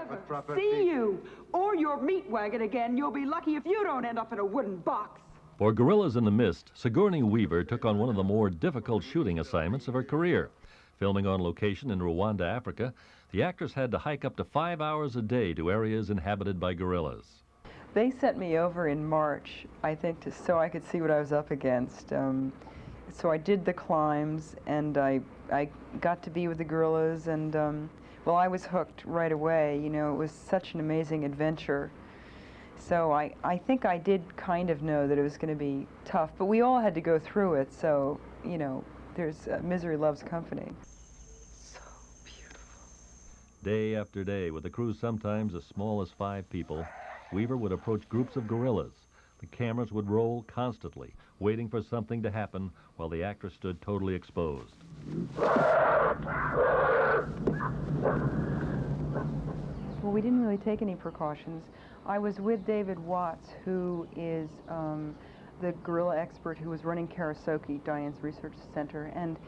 ever see you or your meat wagon again, you'll be lucky if you don't end up in a wooden box. For Gorillas in the Mist, Sigourney Weaver took on one of the more difficult shooting assignments of her career. Filming on location in Rwanda, Africa, the actress had to hike up to 5 hours a day to areas inhabited by gorillas. They sent me over in March, I think, so I could see what I was up against. So I did the climbs, and I got to be with the gorillas, and well, I was hooked right away. You know, it was such an amazing adventure. So I think I did kind of know that it was going to be tough, but we all had to go through it, so, you know, there's misery loves company. So beautiful. Day after day, with a crew sometimes as small as 5 people, Weaver would approach groups of gorillas. The cameras would roll constantly, waiting for something to happen while the actress stood totally exposed. Well, we didn't really take any precautions. I was with David Watts, who is the gorilla expert who was running Karasoke, Diane's research center, and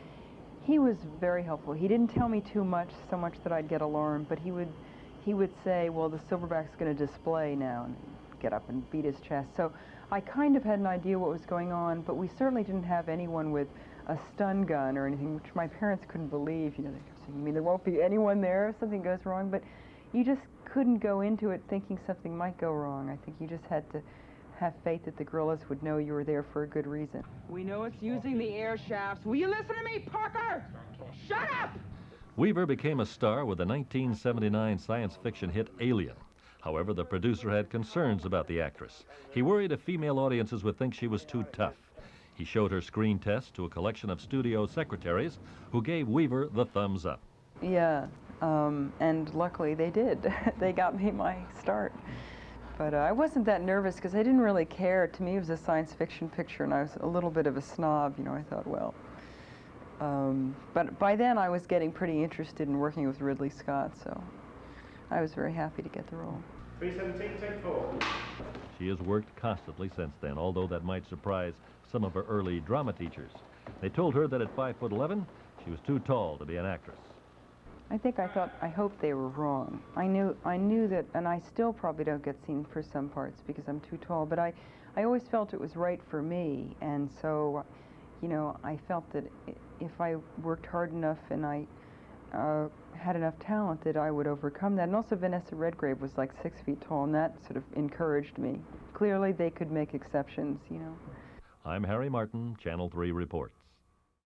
he was very helpful. He didn't tell me too much, so much that I'd get alarmed, but he would say, well, the silverback's going to display now, and get up and beat his chest. So I kind of had an idea what was going on, but we certainly didn't have anyone with a stun gun or anything, which my parents couldn't believe. You know, they kept saying, you mean there won't be anyone there if something goes wrong? But you just couldn't go into it thinking something might go wrong. I think you just had to have faith that the gorillas would know you were there for a good reason. We know it's using the air shafts. Will you listen to me, Parker? Shut up! Weaver became a star with the 1979 science fiction hit Alien. However, the producer had concerns about the actress. He worried if female audiences would think she was too tough. He showed her screen test to a collection of studio secretaries who gave Weaver the thumbs up. Yeah, and luckily they did. They got me my start. But I wasn't that nervous because I didn't really care. To me, it was a science fiction picture, and I was a little bit of a snob. You know, I thought, well. But by then, I was getting pretty interested in working with Ridley Scott, so I was very happy to get the role. 317, take 4. She has worked constantly since then, although that might surprise some of her early drama teachers. They told her that at 5'11", she was too tall to be an actress. I hoped they were wrong. I knew that, and I still probably don't get seen for some parts because I'm too tall, but I always felt it was right for me, and so, you know, I felt that if I worked hard enough and I had enough talent that I would overcome that. And also Vanessa Redgrave was like 6 feet tall, and that sort of encouraged me. Clearly they could make exceptions, you know. I'm Harry Martin, Channel 3 reports.